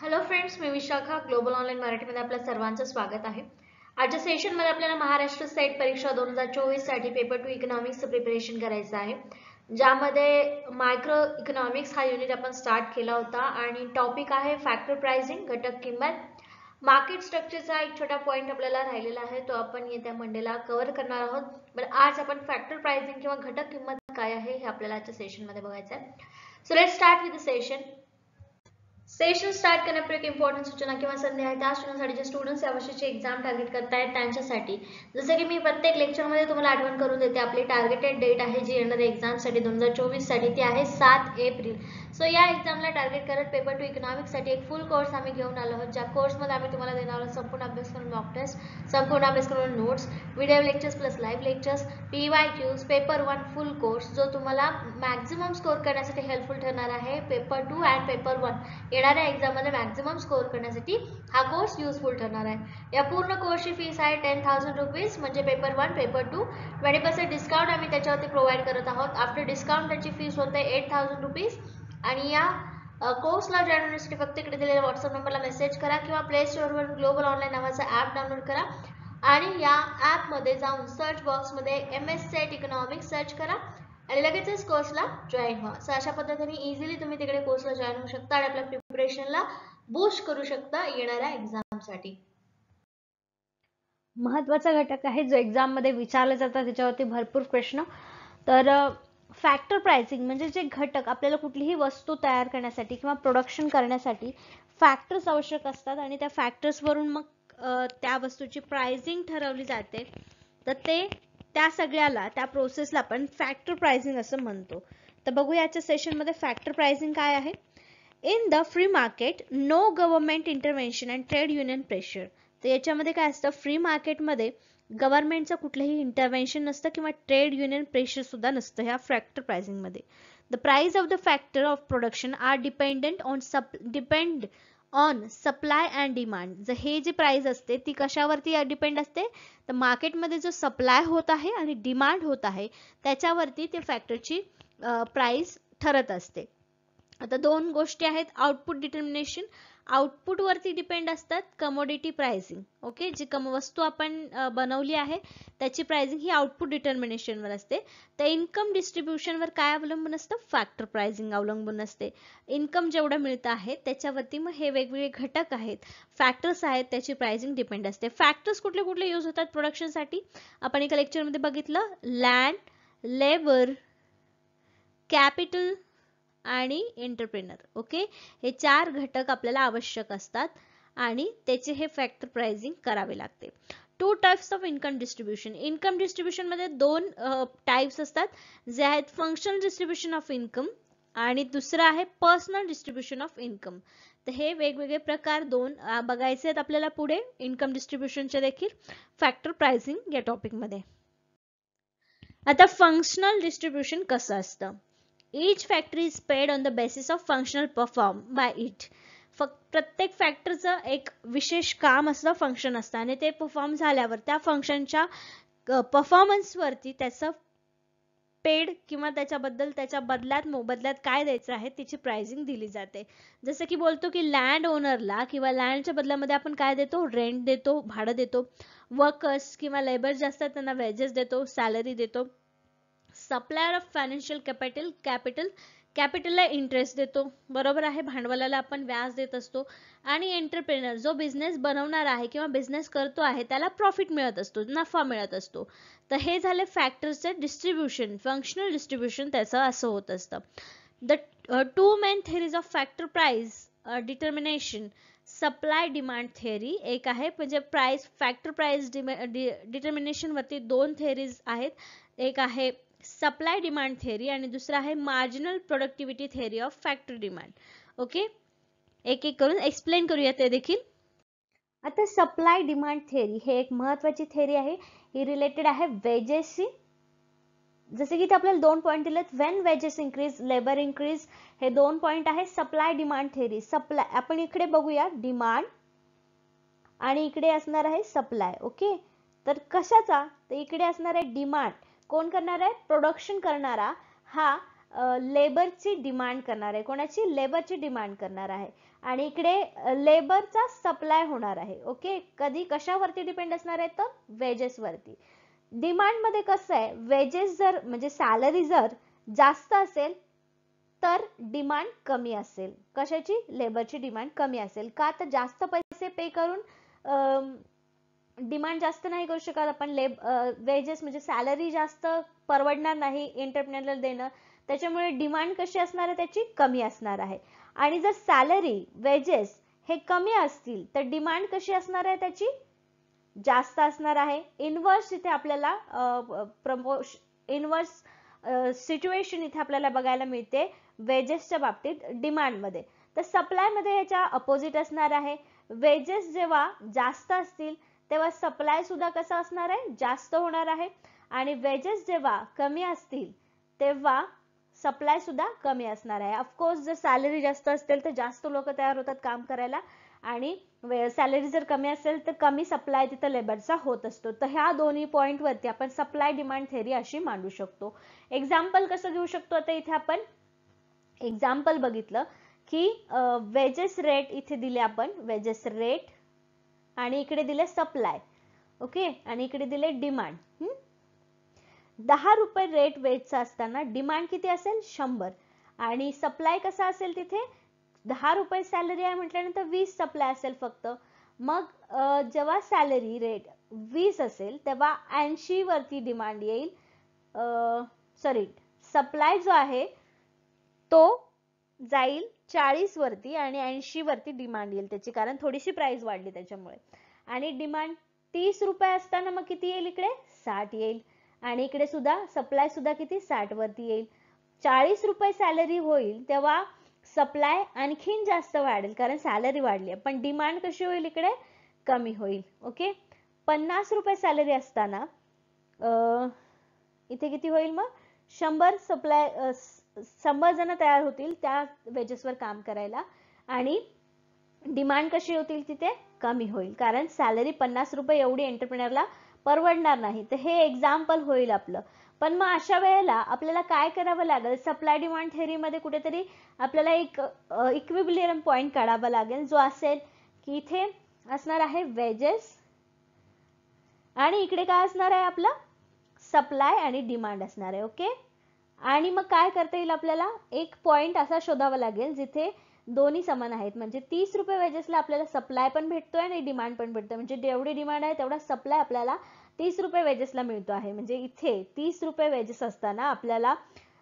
Hello friends, मी Vishakha global online मराठीमध्ये आपल्या सर्वांचं स्वागत आहे. आजच्या सेशनमध्ये आपल्याला महाराष्ट्र सेट परीक्षा 2024 साठी पेपर 2 इकॉनॉमिक्सचं प्रिपरेशन करायचं आहे, ज्यामध्ये मायक्रो इकॉनॉमिक्स हा युनिट आपण स्टार्ट केला होता आणि टॉपिक आहे फॅक्टर प्राइसिंग, घटक किंमत. मार्केट स्ट्रक्चरचा एक छोटा पॉइंट आपल्याला राहिलेला आहे, तो आपण येत्या मंडेला कव्हर करणार आहोत. पण आज आपण फॅक्टर प्राइसिंग किंवा घटक किंमत काय आहे हे आपल्याला आजच्या सेशनमध्ये बघायचं आहे. So let's start with the session start करण्यापूर्वी एक इम्पॉर्टंट सूचना किंवा संधी आहे त्या सूचनांसाठी जे स्टुडंट्स यावर्षीची एक्झाम टार्गेट करतायत त्यांच्यासाठी. जसं की मी प्रत्येक लेक्चरमध्ये तुम्हाला आठवण करून देते, आपली टार्गेटेड डेट आहे जी येणार एक्झामसाठी 2024 साठी ती आहे 7 एप्रिल. सो या एक्झामला टार्गेट करत पेपर 2 इकॉनॉमिक्ससाठी एक फुल कोर्स आम्ही घेऊन आलो आहोत, ज्या कोर्समध्ये आम्ही तुम्हाला देणार आहोत संपूर्ण अभ्यास करून मॉक टेस्ट, संपूर्ण अभ्यास करून notes, video lectures plus live lectures, PYQs, paper 1 फुल कोर्स जो तुम्हाला मॅक्झिमम स्कोर करण्यासाठी हेल्पफुल ठरणार आहे. पेपर 2 अँड पेपर 1 येणाऱ्या एक्झाममध्ये मॅक्झिमम स्कोर करण्यासाठी हा कोर्स युजफुल ठरणार आहे. या पूर्ण कोर्सची फीस आहे 10,000 रुपीज, म्हणजे पेपर 1 पेपर 2 20% डिस्काउंट आम्ही त्याच्यावरती प्रोव्हाइड करत आहोत. आफ्टर डिस्काउंट त्याची फीस होते 8,000 रुपीज. आणि या कोर्सला जॉईन होण्यासाठी फक्त इकडे दिलेल्या व्हॉट्सअप नंबरला मेसेज करा किंवा प्ले स्टोअरवरून ग्लोबल ऑनलाईन नावाचा ॲप डाउनलोड करा आणि या ॲपमध्ये जाऊन सर्च बॉक्समध्ये MS सेट इकॉनॉमिक्स सर्च करा आणि लगेचच कोर्सला जॉईन व्हा. सो अशा पद्धतीने इझिली तुम्ही तिकडे कोर्सला जॉईन होऊ शकता आणि आपल्या प्रिपरेशनला बूस्ट करू शकता येणाऱ्या एक्झामसाठी. महत्वाचा घटक आहे जो एक्झाम मध्ये विचारले जातात, त्याच्यावरती भरपूर प्रश्न. तर फॅक्टर प्राइसिंग म्हणजे जे घटक आपल्याला कुठलीही वस्तू तयार करण्यासाठी किंवा प्रोडक्शन करण्यासाठी फॅक्टर्स आवश्यक असतात आणि त्या फॅक्टर्स वरून मग त्या वस्तूची प्राइसिंग ठरवली जाते. तर ते त्या सगळ्याला त्या प्रोसेसला आपण फॅक्टर प्राइसिंग असं म्हणतो. तर बघूया आजच्या सेशन मध्ये फॅक्टर प्राइसिंग काय आहे. In the free market no government intervention and trade union pressure. तर याच्यामध्ये काय असतं, फ्री मार्केटमध्ये गव्हर्नमेंटचं कुठलंही इंटरव्हेन्शन नसतं किंवा ट्रेड युनियन प्रेशर सुद्धा नसतं ह्या फॅक्टर प्राइसिंग मध्ये. The price of the factor of production are depend on supply and demand. जर हे जे प्राइस असते ती कशावरती डिपेंड असते, तर मार्केटमध्ये जो सप्लाय होत आहे आणि डिमांड होत आहे त्याच्यावरती ते फॅक्टरची प्राइस ठरत असते. आता दोन गोष्टी आहेत, आउटपुट डिटर्मिनेशन, आउटपुट वरती डिपेंड असतात, कमोडिटी प्राइसिंग. ओके, जी वस्तू आपण बनवली आहे त्याची प्राइसिंग ही आउटपुट डिटर्मिनेशन वर असते. तर इन्कम डिस्ट्रीब्युशन वर काय अवलंबून असतं, फॅक्टर प्राइसिंग अवलंबून असते. इन्कम जेवढं मिळतं आहे त्याच्यावरती मग हे वेगवेगळे घटक आहेत, फॅक्टर्स आहेत, त्याची प्राइसिंग डिपेंड असते. फॅक्टर्स कुठले कुठले यूज होतात प्रोडक्शन साठी आपण एका लेक्चर मध्ये बघितलं. लँड, लेबर, कॅपिटल आणि एंटरप्रेनर. ओके, हे 4 घटक आपल्याला आवश्यक असतात आणि त्याचे हे फॅक्टर प्राइसिंग करावे लागते. Two types of income distribution. Income distribution मध्ये दोन टाइप्स असतात, जे आहेत फंक्शनल डिस्ट्रीब्युशन ऑफ इन्कम आणि दुसरं आहे पर्सनल डिस्ट्रीब्युशन ऑफ इन्कम. तर हे वेगवेगळे प्रकार दोन बघायचे आहेत आपल्याला पुढे इन्कम डिस्ट्रीब्युशनचे देखील फॅक्टर प्राइसिंग या टॉपिक मध्ये. आता फंक्शनल डिस्ट्रीब्युशन कसं असतं. Each factor is paid on the basis of functional perform by it. प्रत्येक फॅक्टरचं एक विशेष काम असतं, फंक्शन असतं आणि ते परफॉर्म झाल्यावर त्या फंक्शनच्या परफॉर्मन्स वरती त्याचं पेड किंवा त्याच्या बदल्यात काय द्यायचं आहे त्याची प्राइसिंग दिली जाते. जसं की बोलतो की लँड ओनरला किंवा लँडच्या बदल्यामध्ये आपण काय देतो, रेंट देतो, भाडं देतो. वर्कर्स किंवा लेबर जे असतात त्यांना वेजेस देतो, सॅलरी देतो. सप्लायर ऑफ फायनान्शियल कॅपिटलला इंटरेस्ट देतो, बरोबर आहे, भांडवलाला आपण व्याज देत असतो. आणि एंटरप्रेनर जो बिझनेस बनवणार आहे किंवा बिझनेस करतो आहे त्याला प्रॉफिट मिळत असतो, नफा मिळत असतो. तर हे झाले फॅक्टर्सचे डिस्ट्रीब्युशन, फंक्शनल डिस्ट्रीब्युशन त्याचं असं होत असतं. The two main theories of factor price determination, supply demand theory एक आहे, म्हणजे प्राइस फॅक्टर प्राइस डिटर्मिनेशन वरती दोन थेअरीज आहेत. एक आहे सप्लाय डिमांड थेअरी आणि दुसरा आहे marginal productivity theory of factor demand. Okay, एक एक करून एक्सप्लेन करूया ते देखील. आता सप्लाय डिमांड थेअरी हे एक महत्वाची थेअरी आहे, ही रिलेटेड आहे वेजेसशी. जसे की आपल्याला दोन पॉइंट दिलेत, when wedges increase labour increase, हे दोन पॉइंट आहे सप्लाय डिमांड थेअरी. सप्लाय आपण इकडे बघूया डिमांड आणि इकडे असणार आहे सप्लाय. ओके, तर कशाचा, तर इकडे असणार आहे डिमांड. कोण करणार आहे, प्रोडक्शन करणारा हा लेबरची डिमांड करणार आहे. कोणाची? लेबरची डिमांड करणार आहे. आणि इकडे लेबरचा सप्लाय होणार आहे. ओके, कधी कशावरती डिपेंड असणार आहे? तर वेजेस वरती. डिमांड मध्ये कसं आहे, वेजेस जर म्हणजे सॅलरी जर जास्त असेल तर डिमांड कमी असेल. कशाची? लेबरची डिमांड कमी असेल. का? तर जास्त पैसे पे करून डिमांड जास्त नाही करू शकत आपण. वेजेस म्हणजे सॅलरी जास्त परवडणार नाही एंटरप्रेन्योरला देणं, त्याच्यामुळे डिमांड कशी असणार आहे? त्याची कमी असणार आहे. आणि जर सॅलरी वेजेस हे कमी असतील तर डिमांड कशी असणार आहे? त्याची जास्त असणार आहे. इनवर्स इथे आपल्याला इनवर्स सिच्युएशन इथे आपल्याला बघायला मिळते वेजेसच्या बाबतीत डिमांड मध्ये. तर सप्लाय मध्ये याच्या अपोजिट असणार आहे. वेजेस जेव्हा जास्त असतील तेव्हा सप्लाय सुद्धा कसं असणार आहे? जास्त होणार आहे. आणि वेजेस जेव्हा कमी असतील तेव्हा सप्लाय सुद्धा कमी असणार आहे. ऑफकोर्स जर सॅलरी जास्त असेल तर जास्त लोक तयार होतात काम करायला, आणि सॅलरी जर कमी असेल तर कमी सप्लाय तिथं लेबरचा होत असतो. तर ह्या दोन्ही पॉइंट वरती आपण सप्लाय डिमांड थेरी अशी मांडू शकतो. एक्झाम्पल कसं घेऊ शकतो? आता इथे आपण एक्झाम्पल बघितलं की वेजेस रेट इथे दिले आपण, वेजेस रेट, आणि इकडे दिले सप्लाय. ओके, आणि इकडे दिले डिमांड. 10 रुपये रेट वेजचा असताना डिमांड किती असेल? 100. आणि सप्लाय कसा असेल? तिथे 10 रुपये सॅलरी आहे म्हटल्यानंतर 20 सप्लाय असेल फक्त. मग जेव्हा सॅलरी रेट 20 असेल तेव्हा 80 वरती डिमांड येईल. सॉरी, सप्लाय जो आहे तो जाईल 40 वरती आणि 80 वरती डिमांड येईल त्याची, कारण थोडीशी प्राइस वाढली त्याच्यामुळे. आणि डिमांड 30 रुपये असताना मग किती येईल? इकडे 60 येईल. आणि इकडे सुद्धा सप्लाय सुद्धा किती? 60 वरती येईल. 40 रुपये सॅलरी होईल तेव्हा सप्लाय आणखीन जास्त वाढेल कारण सॅलरी वाढली आहे, पण डिमांड कशी होईल? इकडे कमी होईल. ओके, 50 रुपये सॅलरी असताना इथे किती होईल? मग 100 जण तयार होतील त्या वेजेसवर काम करायला, आणि डिमांड कशी होतील? तिथे कमी होईल कारण सॅलरी 50 रुपये एवढी एंटरप्रेन्योरला परवडणार नाही. तर हे एक्झाम्पल होईल आपलं. पण मग अशा वेळेला आपल्याला काय करावं लागेल? सप्लाय डिमांड थेरी मध्ये कुठेतरी आपल्याला एक इक्विलिब्रियम पॉइंट काढावा लागेल, जो असेल की इथे असणार आहे वेजेस आणि इकडे काय असणार आहे? आपला सप्लाय आणि डिमांड असणार आहे. ओके, आणि मग काय करता येईल? आपल्याला एक पॉइंट असा शोधावा लागेल जिथे दोन्ही समान आहेत. म्हणजे 30 रुपये वेजेसला आपल्याला सप्लाय पण भेटतोय आणि डिमांड पण भेटतोय. म्हणजे जेवढी डिमांड आहे तेवढा सप्लाय आपल्याला 30 रुपये वेजेसला मिळतो आहे. म्हणजे इथे 30 रुपये वेजेस असताना आपल्याला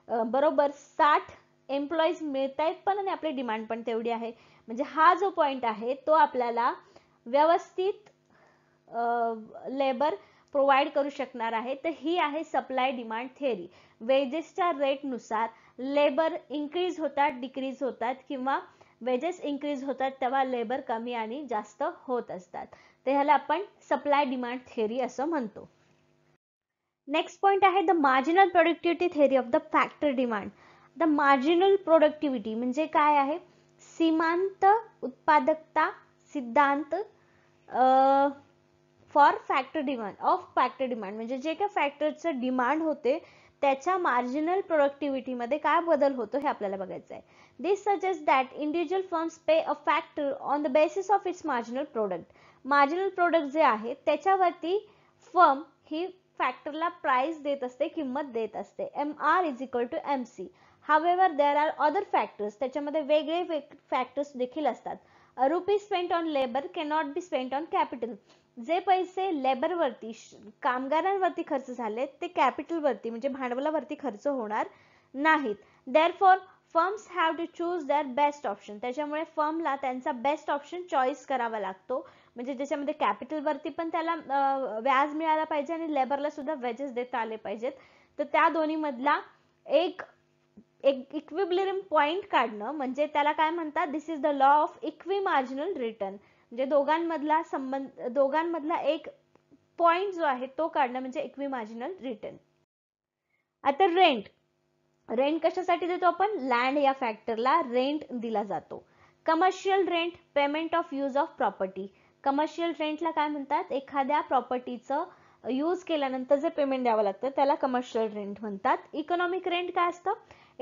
बरोबर 60 एम्प्लॉईज मिळत आहेत पण, आणि आपली डिमांड पण तेवढी आहे. म्हणजे हा जो पॉइंट आहे तो आपल्याला व्यवस्थित लेबर प्रोव्हाइड करू शकणार आहे. तर ही आहे सप्लाय डिमांड थेरी. वेजेसच्या रेट नुसार लेबर इन्क्रीज होतात, डिक्रीज होतात, किंवा वेजेस इन्क्रीज होतात तेव्हा लेबर कमी आणि जास्त होत असतात. तर ह्याला आपण सप्लाय डिमांड थेरी असं म्हणतो. नेक्स्ट पॉइंट आहे the marginal productivity theory of the factor demand. The marginal productivity म्हणजे काय आहे? सीमांत उत्पादकता सिद्धांत for factor demand, of factor demand. म्हणजे जे काही फॅक्टरचं डिमांड होते त्याच्या मार्जिनल प्रोडक्टिव्हिटी मध्ये काय बदल होतो हे आपल्याला बघायचं आहे. This suggest that individual firms pay a factor on the basis of its marginal product. Marginal product जे आहे त्याच्यावरती फर्म ही फॅक्टरला प्राइस देत असते, किंमत देत असते. MR is equal to MC. However there are other factors, त्याच्यामध्ये वेगळे फॅक्टर्स देखील असतात. Rupees spent on labour cannot be spent on capital. जे पैसे लेबरवरती, कामगारांवरती खर्च झाले ते कॅपिटलवरती म्हणजे भांडवलावरती खर्च होणार नाहीत. Therefore firms have to choose their best option. त्याच्यामुळे फर्मला त्यांचा बेस्ट ऑप्शन चॉईस करावा लागतो. म्हणजे ज्याच्यामध्ये कॅपिटलवरती पण त्याला व्याज मिळाला पाहिजे आणि लेबरला सुद्धा वेजेस देता आले पाहिजेत. तर त्या दोन्ही मधला एक इक्विलिब्रियम पॉइंट काढणं म्हणजे त्याला काय म्हणतात? This is the law of equi marginal return. म्हणजे दोघांमधला एक पॉइंट जो आहे तो काढणं म्हणजे इक्वी मार्जिनल रिटर्न. आता रेंट कशासाठी देतो आपण? लँड या फॅक्टरला रेंट दिला जातो. Commercial rent, payment of use of property. Commercial रेंटला काय म्हणतात? एखाद्या प्रॉपर्टीचं यूज केल्यानंतर जे पेमेंट द्यावं लागतं त्याला कमर्शियल रेंट म्हणतात. इकॉनॉमिक रेंट काय असतं?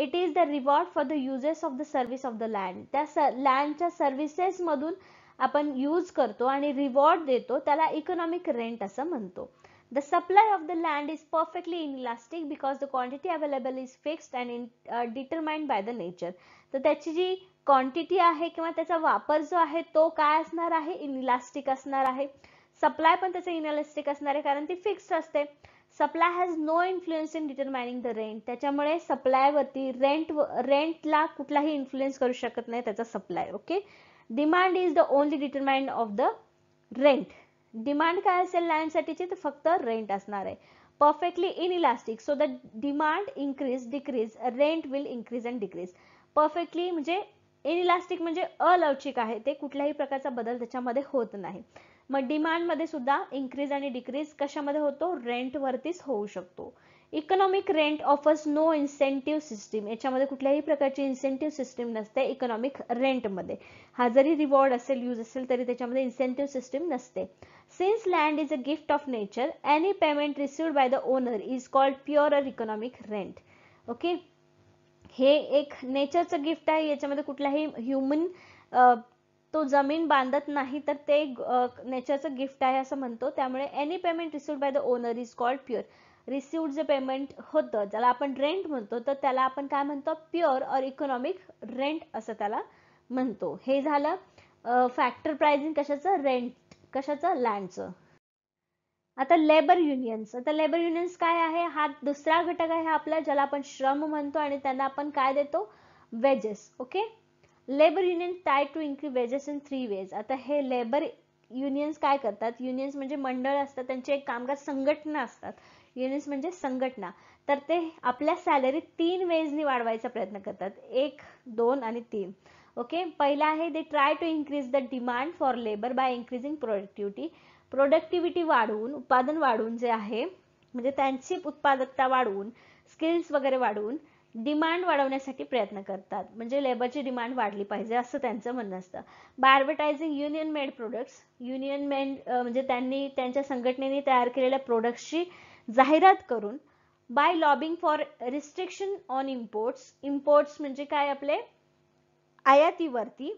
It is the reward for the uses of the service of the land. त्या लँडच्या सर्व्हिसेस मधून आपण यूज करतो आणि रिवॉर्ड देतो, त्याला इकॉनॉमिक रेंट असं म्हणतो. The supply of the land is perfectly inelastic because the quantity available is fixed and determined by the nature. तर त्याची जी क्वांटिटी आहे किंवा त्याचा वापर जो आहे तो काय असणार आहे, इनइलास्टिक असणार आहे. सप्लाय पण त्याचं इनइलास्टिक असणार आहे कारण ती फिक्स्ड असते. Supply has no influence in determining the rent. त्याच्यामुळे सप्लाय वरती रेंटला कुठलाही इन्फ्लुएन्स करू शकत नाही त्याचा supply. Okay. Demand is the only determined of the rent. Demand काय असेल लँड साठीची, तर फक्त रेंट असणार आहे. Perfectly inelastic, so the demand increase decrease, rent will increase and decrease. Perfectly म्हणजे इनइलास्टिक म्हणजे अलवचिक आहे, ते कुठल्याही प्रकारचा बदल त्याच्यामध्ये होत नाही. मग डिमांड मध्ये सुद्धा इन्क्रीज आणि डिक्रीज कशामध्ये होतो, रेंट वरतीच होऊ शकतो. Economic rent offers no incentive system. याच्यामध्ये कुठल्याही प्रकारची इन्सेंटिव्ह सिस्टीम नसते इकॉनॉमिक रेंट मध्ये. हा जरी रिवॉर्ड असेल, यूज असेल, तरी त्याच्यामध्ये इन्सेंटिव्ह सिस्टीम नसते. Since land is a gift of nature, any payment received by the owner is called pure or economic rent. Okay. हे एक नेचरचं गिफ्ट आहे, याच्यामध्ये कुठलाही ह्युमन तो जमीन बांधत नाही, तर ते नेचरचं गिफ्ट आहे असं म्हणतो. त्यामुळे any payment received by the owner is called pure. Received जे पेमेंट होतं ज्याला आपण रेंट म्हणतो, तर त्याला आपण काय म्हणतो, प्युअर और इकॉनॉमिक रेंट असं त्याला म्हणतो. हे झालं फॅक्टर प्राइसिंग कशाचं, रेंट कशाचं, लँडचं. आता लेबर युनियन्स. आता लेबर युनियन्स काय आहे, हा दुसरा घटक आहे आपला ज्याला आपण श्रम म्हणतो आणि त्यांना आपण काय देतो, wages. Okay. Labour union try to increase wages in 3 ways. आता हे लेबर युनियन्स काय करतात, युनियन्स म्हणजे मंडळ असतात, त्यांचे एक कामगार संघटना असतात. युनियन्स म्हणजे संघटना. तर ते आपल्या सॅलरी 3 वेजनी वाढवायचा प्रयत्न करतात, 1, 2 आणि 3. ओके. पहिला आहे they try to increase the demand for labour by increasing productivity. Productivity वाढवून, उत्पादन वाढवून जे आहे म्हणजे त्यांची उत्पादकता वाढवून, स्किल्स वगैरे वाढवून डिमांड वाढवण्यासाठी प्रयत्न करतात. म्हणजे लेबरची डिमांड वाढली पाहिजे असं त्यांचं म्हणणं असतं. By advertising union made products. Union made म्हणजे त्यांनी त्यांच्या संघटनेने तयार केलेल्या प्रोडक्ट्सची जाहिरात करून. By lobbying for restriction on imports. Imports म्हणजे काय, आपले आयातीवरती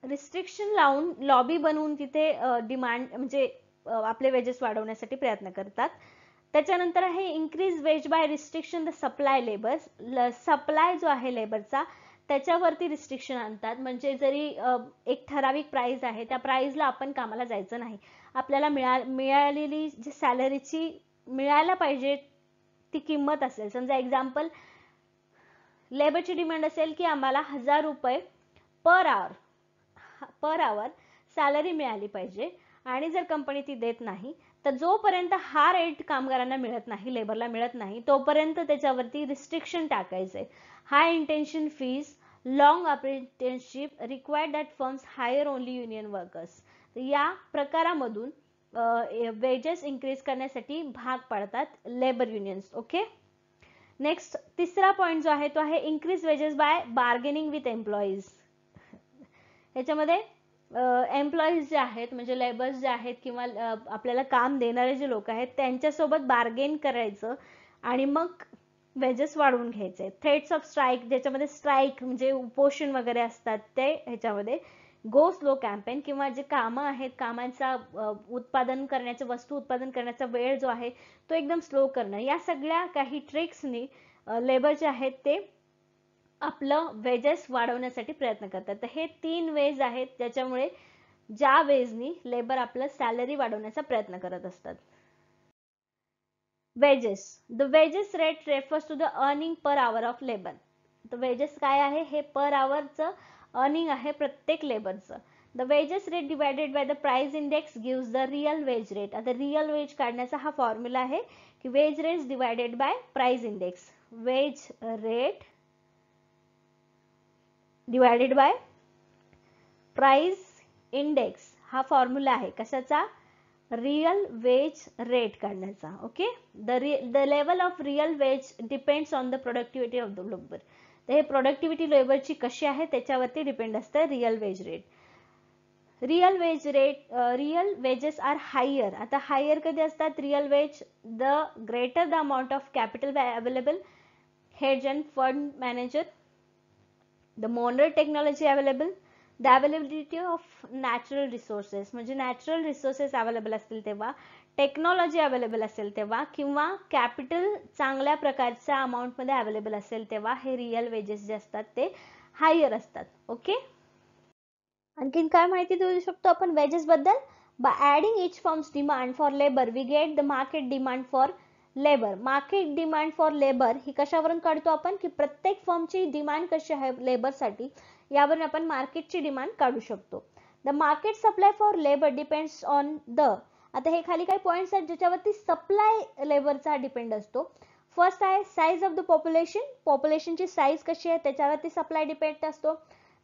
रिस्ट्रिक्शन लावून लॉबी बनवून तिथे डिमांड म्हणजे आपले वेजेस वाढवण्यासाठी प्रयत्न करतात. त्याच्यानंतर आहे increase veg bye restriction the supply labour. Supply जो आहे लेबरचा त्याच्यावरती रिस्ट्रिक्शन आणतात. म्हणजे जरी एक ठराविक प्राइस आहे त्या प्राइसला आपण कामाला जायचं नाही. आपल्याला मिळालेली जी सॅलरीची मिळायला पाहिजे ती किंमत असेल, समजा एक्झाम्पल लेबरची डिमांड असेल की आम्हाला 1000 रुपये पर आवर सॅलरी मिळाली पाहिजे आणि जर कंपनी ती देत नाही तर जोपर्यंत हा रेट कामगारांना मिळत नाही, लेबरला मिळत नाही, तोपर्यंत त्याच्यावरती रिस्ट्रिक्शन टाकायचे. High intention fees, long apprenticeship required that firms hire only union workers. या प्रकारामधून वेजेस इन्क्रीज करण्यासाठी भाग पाडतात लेबर युनियन्स. ओके. नेक्स्ट तिसरा पॉइंट जो आहे तो आहे increase wages by bargaining with employees. याच्यामध्ये एम्प्लॉईज जे आहेत म्हणजे लेबर्स जे आहेत किंवा आपल्याला काम देणारे जे लोक आहेत त्यांच्यासोबत बार्गेन करायचं आणि मग वेजेस वाढवून घ्यायचे. थ्रेट्स ऑफ स्ट्राईक, ज्याच्यामध्ये स्ट्राईक म्हणजे उपोषण वगैरे असतात ते ह्याच्यामध्ये. गो स्लो कॅम्पेन किंवा जे कामं आहेत, कामांचा उत्पादन करण्याचं, वस्तू उत्पादन करण्याचा वेळ जो आहे तो एकदम स्लो करणं. या सगळ्या काही ट्रिक्सनी लेबर जे आहेत ते आपलं वेजेस वाढवण्यासाठी प्रयत्न करतात. तर हे 3 वेज आहेत ज्याच्यामुळे ज्या वेजनी लेबर आपलं सॅलरी वाढवण्याचा प्रयत्न करत असतात. Wages. The wages rate refers to the earning per hour of labour. तर वेजेस काय आहे, हे पर आवरचं अर्निंग आहे प्रत्येक लेबरचं. The wages rate divided by the price index gives the real wage rate. आता रियल वेज काढण्याचा हा फॉर्म्युला आहे की wage rate divided by price index. Wage rate divided by price index हा फॉर्म्युला आहे कशाचा, रियल वेज रेट काढण्याचा. Okay. The level of real wage depends on the productivity of the labour. तर हे प्रोडक्टिव्हिटी लेबरची कशी आहे त्याच्यावरती डिपेंड असतं real wage rate. Real wages are higher. आता हायर कधी असतात real wage, the greater the amount of capital available. hedge and fund manager, the modern technology available, the availability of natural resources, म्हणजे natural resources available असतील तेव्हा, technology available असेल तेव्हा, किंवा capital चांगल्या प्रकारच्या अमाऊंट मध्ये अवेलेबल असेल तेव्हा हे रिअल वेजेस जे असतात ते हायर असतात. ओके, आणखीन काय माहिती देऊ शकतो आपण वेजेस बद्दल? By adding each firms demand for labour we get the market demand for labour. Market demand for labour ही कशावरून काढतो आपण की प्रत्येक फर्मची डिमांड कशी आहे लेबरसाठी यावरून आपण मार्केटची डिमांड काढू शकतो. The market supply for labour depends on the, आता हे खाली काही पॉइंट्स आहेत ज्याच्यावरती सप्लाय लेबरचा डिपेंड असतो. फर्स्ट आहे साईज ऑफ द पॉप्युलेशन, पॉप्युलेशनची साईज कशी आहे त्याच्यावरती सप्लाय डिपेंड असतो.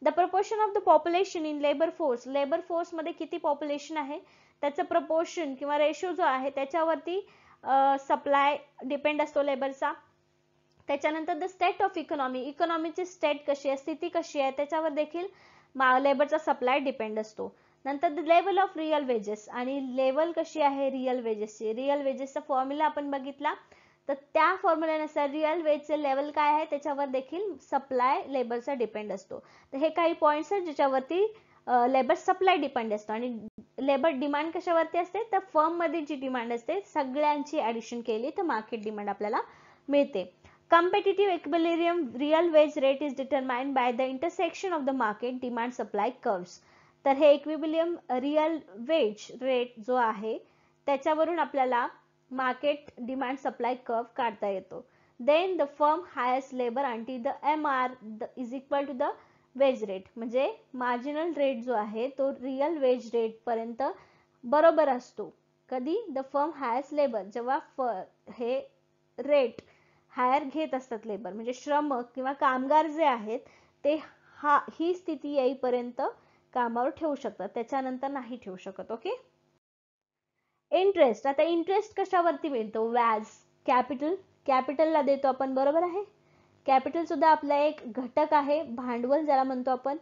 The proportion of the population in labour force, labour force मध्ये किती पॉप्युलेशन आहे त्याचं प्रपोर्शन किंवा रेशो जो आहे त्याच्यावरती सप्लाय डिपेंड असतो लेबरचा. त्याच्यानंतर द स्टेट ऑफ इकॉनॉमी, इकॉनॉमीची स्टेट कशी आहे, स्थिती कशी आहे त्याच्यावर देखील लेबरचा सप्लाय डिपेंड असतो. नंतर the level of real wedges, आणि लेवल कशी आहे रिअल वेजेसची, रिअल वेजेसचा फॉर्म्युला आपण बघितला तर त्या फॉर्म्युल्यानुसार रिअल वेजचे लेवल काय आहे त्याच्यावर देखील सप्लाय लेबरचा डिपेंड असतो. तर हे काही पॉइंट्स आहेत ज्याच्यावरती लेबर सप्लाय डिपेंड असतो. आणि लेबर डिमांड कशावरती असते तर फर्म मध्ये जी डिमांड असते सगळ्यांची ऍडिशन केली तर मार्केट डिमांड आपल्याला मिळते. Competitive equilibrium real wage rate is determined by the intersection of the market demand supply curves. तर हे इक्विबिलियम रिअल वेज रेट जो आहे त्याच्यावरून आपल्याला मार्केट डिमांड सप्लाय कर्व काढता येतो. Then the firm hires labour until the MR is equal to the wage rate, म्हणजे marginal rate जो आहे तो रिअल वेज रेट पर्यंत बरोबर असतो. कधी द फर्म हायर्स लेबर, जेव्हा हे रेट हायर घेत असतात लेबर, म्हणजे श्रम किंवा कामगार जे आहेत ते ही स्थिती येईपर्यंत कामावर ठेवू शकतात, त्याच्यानंतर नाही ठेवू शकत. ओके, इंटरेस्ट, आता इंटरेस्ट कशावरती मिळतो, व्याज. कॅपिटल, कॅपिटलला देतो आपण, बरोबर आहे. कॅपिटल सुद्धा आपला एक घटक आहे, भांडवल ज्याला म्हणतो आपण.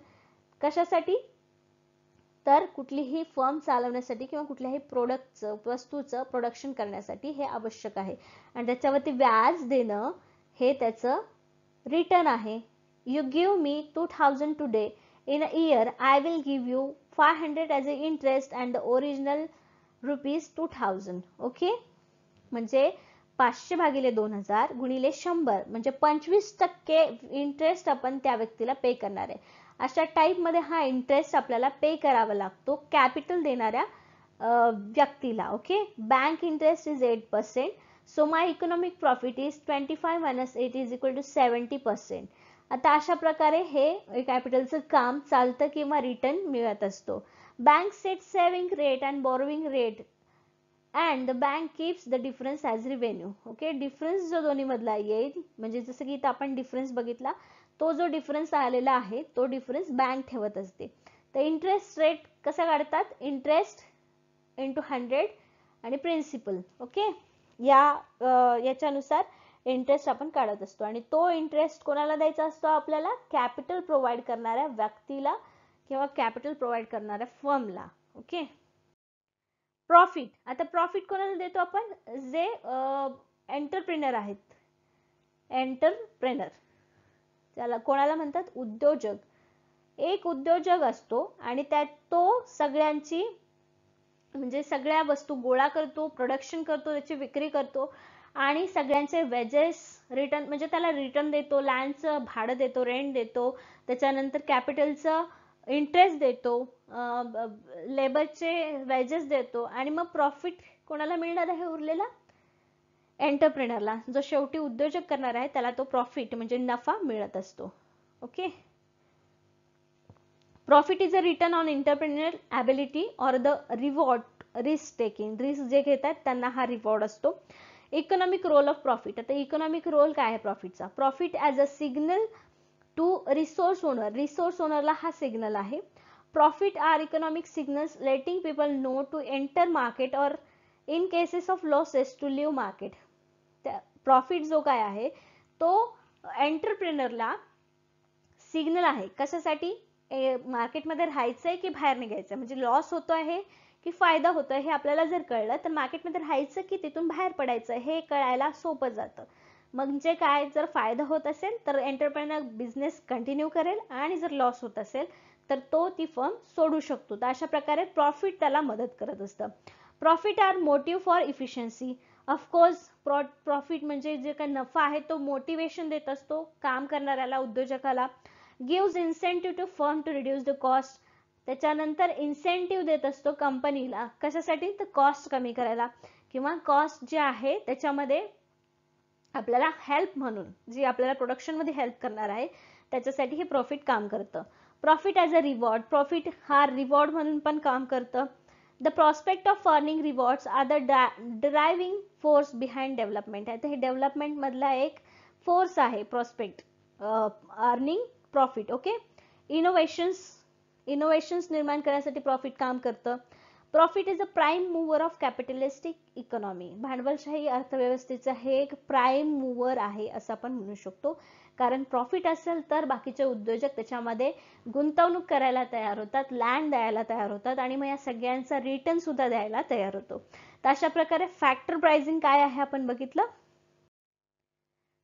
कशासाठी तर कुठलीही फर्म चालवण्यासाठी किंवा कुठल्याही प्रोडक्टचं वस्तूचं प्रोडक्शन करण्यासाठी हे आवश्यक आहे. आणि त्याच्यावरती व्याज देणं हे त्याचं रिटर्न आहे. You give me 2000 today, in a year I will give you 500 as a interest and the original ₹2000. Okay, म्हणजे 500 भागिले 2000 गुणिले 100 म्हणजे 25% इंटरेस्ट आपण त्या व्यक्तीला पे करणार आहे. अशा टाईप मध्ये हा इंटरेस्ट आपल्याला पे करावा लागतो कॅपिटल देणाऱ्या व्यक्तीला. Okay, bank interest is 8%. So my economic profit is 25 - 8 is equal to 70%. आता अशा प्रकारे हे कॅपिटलचं काम चालतं किंवा रिटर्न मिळत असतो. Bank set saving rate and borrowing rate and the bank keeps the difference as revenue. Okay, difference जो दोन्ही मधला येईल, म्हणजे जसं की इथं आपण डिफरन्स बघितला, तो जो डिफरन्स आलेला आहे तो डिफरन्स बँक ठेवत असते. तर इंटरेस्ट रेट कसा काढतात, इंटरेस्ट इंटू 100 आणि प्रिन्सिपल. ओके, याच्यानुसार इंटरेस्ट आपण काढत असतो. आणि तो इंटरेस्ट कोणाला द्यायचा असतो आपल्याला, कॅपिटल प्रोव्हाइड करणाऱ्या व्यक्तीला किंवा कॅपिटल प्रोव्हाइड करणाऱ्या फर्मला. ओके, प्रॉफिट, आता प्रॉफिट कोणाला देतो आपण, जे एंटरप्रेनर आहेत. एंटरप्रेनर त्याला कोणाला म्हणतात, उद्योजक. एक उद्योजक असतो आणि त्यात तो सगळ्यांची म्हणजे सगळ्या वस्तू गोळा करतो, प्रोडक्शन करतो, त्याची विक्री करतो आणि सगळ्यांचे वेजेस रिटर्न, म्हणजे त्याला रिटर्न देतो, लँडचं भाडं देतो, रेंट देतो, त्याच्यानंतर कॅपिटलचं इंटरेस्ट देतो, लेबरचे वेजेस देतो आणि मग प्रॉफिट कोणाला मिळणार आहे उरलेला, एंटरप्रेनरला. जो शेवटी उद्योजक करणार आहे त्याला तो प्रॉफिट म्हणजे नफा मिळत असतो. Okay, profit is a return on entrepreneur ability or the reward risk taking, risk जे घेतात त्यांना हा रिवॉर्ड असतो. इकॉनॉमिक रोल ऑफ प्रॉफिट, आता इकॉनॉमिक रोल काय आहे प्रॉफिटचा, profit as a signal to resource owner, resource ओनरला हा सिग्नल आहे. Profit are economic signals letting people know to enter market or in cases of losses to leave market. Profit जो काय आहे तो एंटरप्रेनरला सिग्नल आहे, कशासाठी, मार्केटमध्ये राहायचंय की बाहेर निघायचंय, म्हणजे लॉस होतो आहे की फायदा होतोय हे आपल्याला जर कळलं तर मार्केटमध्ये राहायचं की तिथून बाहेर पडायचं हे कळायला सोपं जातं. म्हणजे काय, जर फायदा होत असेल तर एंटरप्रेनर बिझनेस कंटिन्यू करेल आणि जर लॉस होत असेल तर तो ती फर्म सोडू शकतो. तर अशा प्रकारे प्रॉफिट त्याला मदत करत असतं. Profit are motive for efficiency. Of course profit म्हणजे जे काही नफा आहे तो मोटिवेशन देत असतो काम करणाऱ्याला, उद्योजकाला. Gives incentive to firm to reduce the cost. त्याच्यानंतर इन्सेंटिव्ह देत असतो कंपनीला कशासाठी, तर कॉस्ट कमी करायला किंवा कॉस्ट जे आहे त्याच्यामध्ये आपल्याला हेल्प म्हणून, जी आपल्याला प्रोडक्शनमध्ये हेल्प करणार आहे त्याच्यासाठी हे प्रॉफिट काम करतं. Profit as a reward. Profit हा रिवॉर्ड म्हणून पण काम करतं. The prospect of earning rewards are the driving force behind development. आता हे डेव्हलपमेंट मधला एक फोर्स आहे prospect, earning profit. Okay. Innovations निर्माण करण्यासाठी प्रॉफिट काम करतं. Profit is a prime mover of capitalistic economy. भांडवलशाही अर्थव्यवस्थेचा हे एक प्राईम मूवर आहे असं आपण म्हणू शकतो. कारण प्रॉफिट असेल तर बाकीचे उद्योजक त्याच्यामध्ये गुंतवणूक करायला तयार होतात, लँड द्यायला तयार होतात आणि मग या सगळ्यांचा रिटर्न सुद्धा द्यायला तयार होतो. तर अशा प्रकारे फॅक्टर प्राइसिंग काय आहे आपण बघितलं.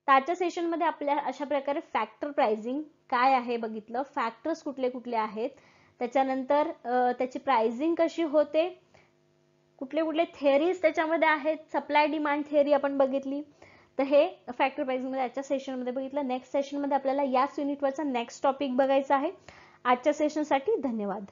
त्याच्या सेशनमध्ये आपल्या अशा प्रकारे फॅक्टर प्राइसिंग काय आहे बघितलं, फॅक्टर्स कुठले कुठले आहेत, त्याच्यानंतर त्याची प्राइसिंग कशी होते, कुठले कुठले थेअरीज त्याच्यामध्ये आहेत, सप्लाय डिमांड थेअरी आपण बघितली. तर हे फॅक्टर प्राइसिंग मध्ये आजच्या सेशनमध्ये बघितलं. नेक्स्ट सेशनमध्ये आपल्याला याच युनिटवरचा नेक्स्ट टॉपिक बघायचा आहे. आजच्या सेशनसाठी धन्यवाद.